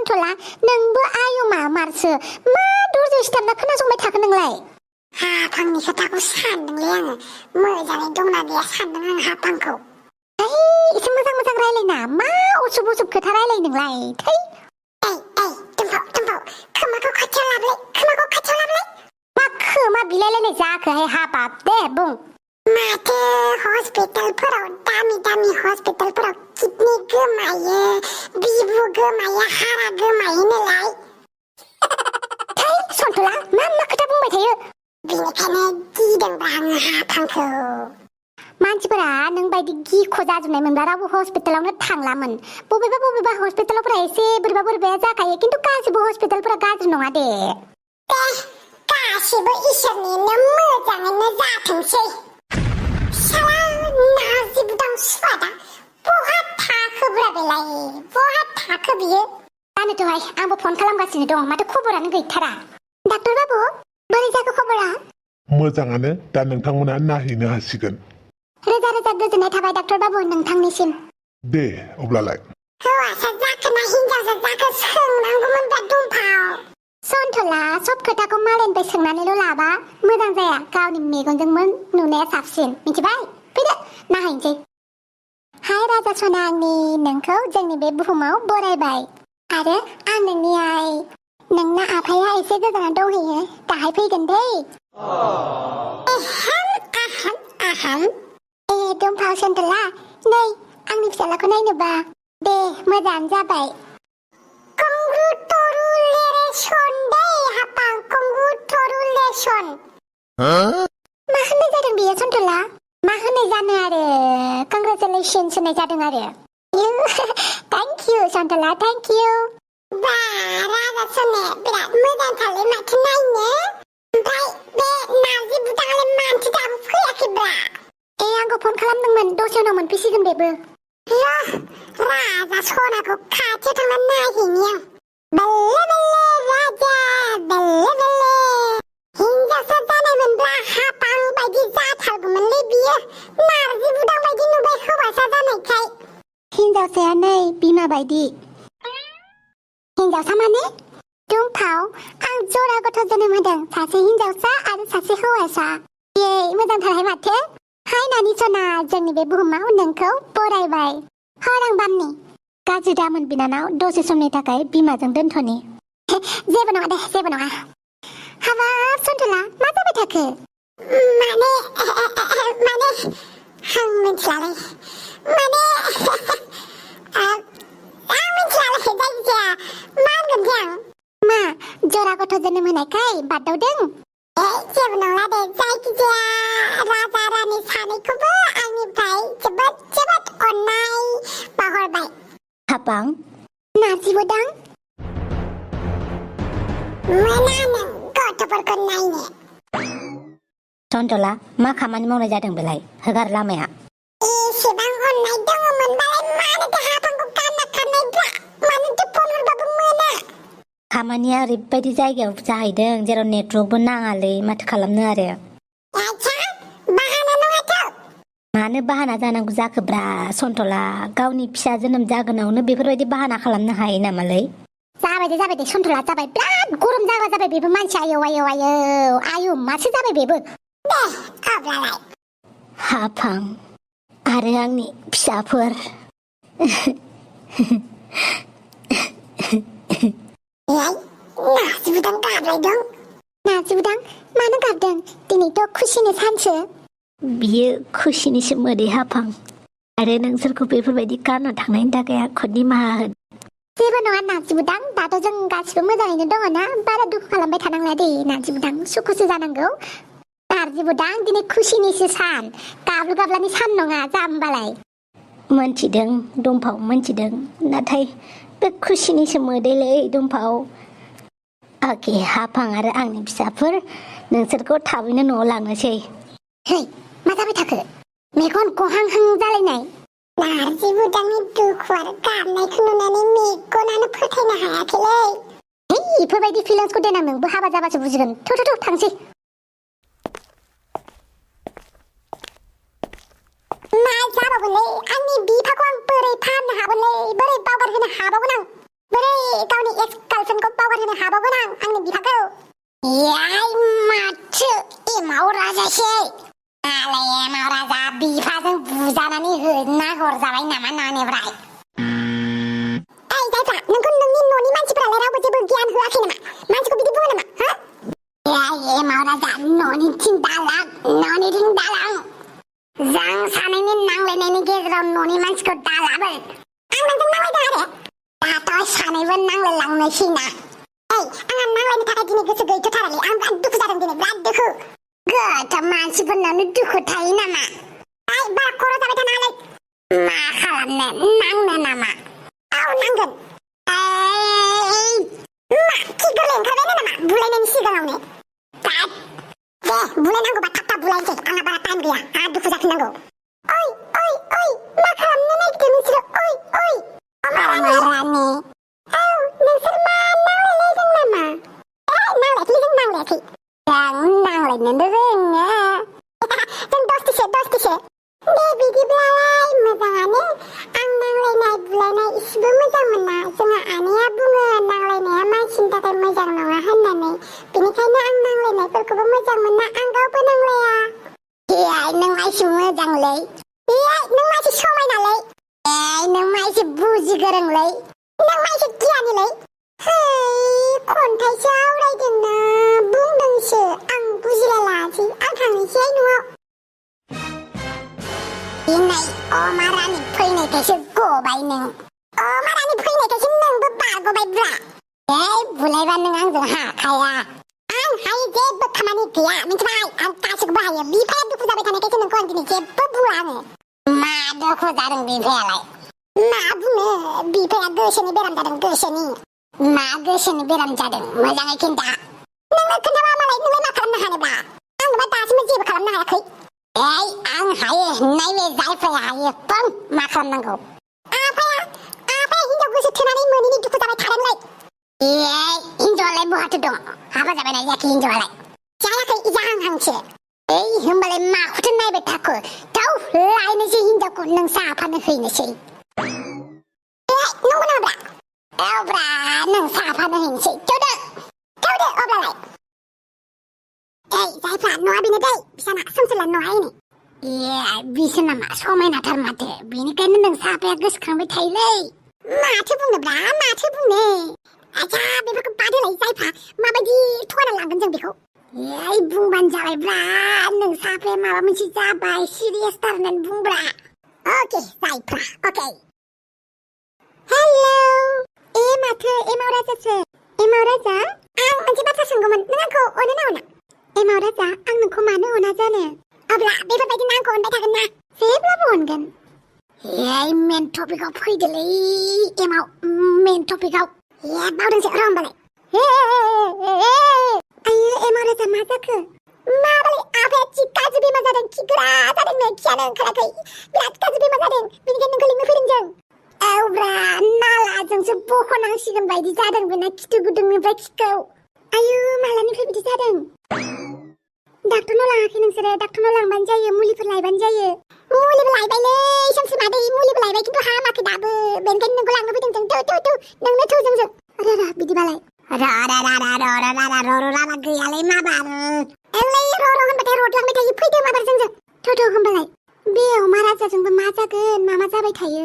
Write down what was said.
सनथला नोंबो आयु मा मारसो मा दरजायाव सिथाबना खोनासंबाय थाखो नोंलाय हाफांनि खोथाखौ सानदोंलै आङो मोजाङै दंना गैया सानदों आं हाफांखौ एसे मोजां मोजां रायलायना मा उसुब उसुब खोथा रायलाय नोंलाय थै दुम्फाव खोमाखौ खाथियाव लाबोलाय मा खोमा बिलायलायनाय जाखोहाय हाबाब दे बुं माथो हस्पिटालफोराव दामि हस्पिटालफोराव किडनि गोमायो बिबु गोमायो हारा गोमायोनोलाय थै सनथला मा खोथा बुंबाय थायो बेनिखायनो गिदोंब्रा आङो हाफांखौ मानसिफोरा नों बायदि गिख' जाजोबनाय मोनब्ला रावबो हस्पिटालावनो थांलामोन बबेबा हस्पिटालफोरा एसे बोरैबा जाखायो खिन्थु गासिबो हस्पिटालफोरा गाज्रि नङा दे गासिबो इसोरनिनो मोजाङैनो जाथोंसै साला नाजिबदां सुवादा बहा थाखोब्रा बेलाय बहा थाखो बियो जानोथ'हाय आंबो फन खालामगासिनो दं माथो खबरानो गैथारा डाक्टर बाबु बोरै जाखो खबरा मोजाङानो दा नोंथांमोना नायहैनो हासिगोन रोजा गोजोननाय थाबाय डाक्टर बाबु नोंथांनिसिम दे अब्लालाय हौवासा जाखो ना हिनजावसा जाखो सोंनांगौमोन बा दुम्फाव सनथला सब खोथाखौ मालायनिफ्राय सोंनानैल' लाबा मोजां जाया गावनि मेगनजों नुनाया साबसिन मिथिबाय फैदो नायहैनोसै हाय राजा सना आंनि नोंखौ जोंनि बे बुहुमाव बरायबाय आरो आं नोंनि आइ नोंना आफाया एसे गोजानाव दंहैयो दाहाय फैगोन दै आहाम दुम्फाव सनथला नै आंनि फिसालाखौ नायनोबा दे मोजाङानो जाबाय कंग्रेचुलेसन दे हाफां कंग्रेचुलेसन मा होननाय जादों बेयो सनथला मा होननाय जानो आरो कंग्रेचुलेसन्स होननाय जादों आरो थेंक इउ सनथला थेंक इउ बा राजा सने बिराद मोजांथारलै माथो नायनो ओमफ्राय बे नारजि बुदाङालाय मानसि दाबो फैयाखैब्रा आंखौ फन खालामदोंमोन दसे उनाव मोनफैसिगोन बेबो राजा सनाखौ खाथियाव थांनानै नायहैनि आं बल्ले राजा बल्ले हिनजावसा जानायमोनब्ला हाफां बायदि जाथारगौमोनलै बियो नारजि बुदां बायदि नुबाय हौवासा जानायखाय हिनजावसाया नै बिमा बायदि हिनजावसा माने दुम्फाव आं जरा गथ' जोनोम होदों सासे हिनजावसा आरो सासे हौवासा मोजांथारहाय माथो हाय नानि सना जोंनि बे बुहुमाव नोंखौ बरायबाय हर आं बामनि गाज्रि दामोन बिनानाव दसे समनि थाखाय बिमाजों दोनथ'नि जेबो नङा दे जेबो नङा हाबाब सनथला मा जाबाय थाखो माने आं मिथिलालै माने आं मिथिलालै जायखिजाया मा होनगोनसै आं मा जरा गथ' जोनोम होनायखाय बारदावदों जेबो नङा दे जायखिजाया राजा रानि सानैखौबो आंनिफ्राय जोबोद अननाय बावहरबाय हाबां नारजि बुदां मोना नों गथ'फोरखौ नायनो सनथला मा खामानि मावनाय जादों बेलाय होगार लामाया एसेबां अननाय दङमोनबालाय मानोथो हाफांखौ गानना खारनायब्रा मानोथो फन हरबाबो मोना खामानिया ओरैबायदि जायगायाव जाहैदों जेराव नेटवर्कबो नाङालै माथो खालामनो आरो बाहाना नङाथ' मानो बाहाना जानांगौ जाखोब्रा सनथला गावनि फिसा जोनोम जागोनावनो बेफोरबायदि बाहाना खालामनो हायो नामालै जाबाय दे सनथला जाबाय बिराद गरम जाग्रा जाबाय बेबो मानसि आयौ मासो जाबाय बेबो दे अब्लालाय हाफां आरो आंनि फिसाफोर नाजिबुदां गाबलायदों नाजिबुदां मानो गाबदों दिनैथ' खुसिनि सानसो बियो खुसिनिसो मोदै हाफां आरो नोंसोरखौ बेफोरबायदि गारना थांनायनि थाखाय आंखौ निमाहा हो जेबो नङा नाजिबुदां दाथ' जों गासिबो मोजाङैनो दङ ना बारा दुखु खालामबाय थानांला दे नाजिबुदां सुखुसो जानांगौ नाजिबुदां दिनै खुसिनिसो सान गाब्लु गाब्लानि सान नङा जाम्बालाय मोनथिदों दुम्फाव मोनथिदों नाथाय बे खुसिनिसो मोदैलै दुम्फाव अके हाफां आरो आंनि फिसाफोर नोंसोरखौ थाबैनो न'आव लांनोसै हे मा जाबाय थाखो मेगन गहांहां जालायनाय नारजि बुदांनि दुखु आरो गाबनायखौ नुनानै मेगनानो फोथायनो हायाखैलै बेफोरबायदि फिलिंसखौ देनां नोंबो हाबा जाबासो बुजिगोन थौ थांसै मा जाबावगोनलै आंनि बिफाखौ आं बोरै फाहामनो हागोनलै बोरै बावगारहोनो हाबावगोन आं बोरै गावनि याय माथो एमाव राजासै आलाय एमाव राजा बिफाजों बुजानानै होना हरजाबाय नामा न'निफ्राय जायफ्रा नोंखौ नोंनि न'नि मानसिफोरालाय रावबो जेबो गियान होआखै नामा मानसिखौ बिदि बुङो नामा एमाव राजा न'नि थिं दालां न'नि थिं दालां जों सानैनि नांलायनायनि गेजेराव न'नि मानसिखौ दालाबो आं नोंजों नांलायदों आरो दाथ' सानैबो नांलायलांनोसै ना आंहा नांलायनो थाखाय दिनै गोसो गैथ'थारालै आं बिराद दुखु जादों दिनै बिराद दुखु गोथ' मानसिफोरनावनो दुखु थायो नामा बारा खर' जाबाय थानानै मा खालामनो नांनो नामा औ नांगोन मा खि गोरलै ओंखारबायनो नामा बुलायनायनि सिगाङावनो दे बुलायनांगौबा थाब थाब बुलायनोसै आंहा बारा टाइम गैया आंहा दुखु जाफिननांगौ ओइ मा खालामनो नागिरदों नोंसोरो ओइ रानि औ नोंसोर मा नांलायलायदों नामा नांलायाखै जों नांलायाखै नांलायनोनो रोङो जों दसथिसो दे बिदिब्लालाय मोजाङानो आं नांलायनाय बुलायनाय इसेबो मोजां मोना जोंहा आनैया बुङो नांलायनाया मानसिनि थाखाय मोजां नङा होननानै बेनिखायनो आं नांलायनायफोरखौबो मोजां मोना आं गावबो नांलाया नों मानसि मोजांलै नों मानसि समायनालै नों मानसि बुजि गोरोंलै नों मानसि गियानिलै खन्थाइसो आवरायदोंना बुंदोंसो आं बुजिलायासै आं थांनोसै न'आव दिनै अमा रानि फैनायखायसो गबाय नों अमा रानि फैनायखायसो नोंबो बारग'बायब्रा बुलायबा नों आंजों हाखाया आं हायो जेबो खामानि गैया मिथिबाय आं गासैखौबो हायो बिफाया दुखु जाबाय थानायखायसो नोंखौ आं दिनै जेबो बुङा आङो मा दुखु जादों बिफायालाय मा बुंनो बिफाया गोसोनि बेराम जादों गोसोनि मा गोसोनि बेराम जादों मोजाङै खिन्था नोंनो खोन्थाबा मालाय नोंलाय मा खालामनो हानोब्रा आंनोबा दासिमबो जेबो खालामनो हायाखै आं हायो नायनो जायफाया हायो बुं मा खालामनांगौ आफाया हिनजाव गोसो थोनानै मोनैनि दुखु जाबाय थादोंलै हिनजावालाय बहाथो दं हाबा जाबायना जायाखै हिनजावालाय जायाखै जाहांहांसो होमबालाय माखौथो नायबाय थाखो थाव लायनोसै हिनजावखौ नोंसा आफानो हैनोसै नंगौ नामाब्रा औब्रा नोंसा आफानो हैनोसै थौदो अब्लालाय जायफ्रा न'आ बेनो दै बिसाना सोमसोला न'आ एनै बिसो नामा समायनाथार माथो बेनिखायनो नोंसा आफाया गोसोखांबाय थायोलै माथो बुंनोब्रा माथो बुंनो आच्छा बेफोरखौ बादहोलाय जायफ्रा माबायदि थगायना लांगोन जों बेखौ बुंबानो जाबायब्रा नोंसा आफाया माबा मोनसे जाबाय सिरियासथार होननानै बुंब्रा अके जायफ्रा अके हेलौ माथो एमाव राजासो एमाव राजा आं मोनसे बाथ्रा सोंगौमोन नों आंखौ अनो ना अना एमाव राजा आं नोंखौ मानो अना जानो अब्ला बेफोरबायदिनो आंखौ अनबाय थागोन ना जेब्लाबो अनगोन मेन टपिकआव फैदोलै एमाव मेन टपिकआव बावदोंसो र' होमबालाय आयो एमाव राजा मा जाखो माबालै आफाया जि गाज्रि बेमार जादों खि गोरा जादोंनो खियानो ओंखाराखै बिराद गाज्रि बेमार जादों बेनिखायनो नोंखौ लिंनो फैदों जों औब्रा नालाजोंसो बख'नांसिगोन बायदि जादों बेना खिथु गुदुंनिफ्राय खिखौ आयु मालानिफ्राय बिदि जादों डाक्टरनाव लाङाखै नोंसोरो डाक्टरनाव लांबानो जायो मुलिफोर लायबानो जायो मुलिबो लायबायलै समसि मादै मुलिबो लायबाय खिन्थु हामाखै दाबो बेनिखायनो नोंखौ लांनो फैदों जों नोंनो थौ जोंजों बिदिबालाय र' गैयालै माबार एलै र' होनबाथाय रदलांबाय थायो फैदो माबार जोंजों थौ होनबालाय बे अमा राजाजोंबो मा जागोन मा जाबाय थायो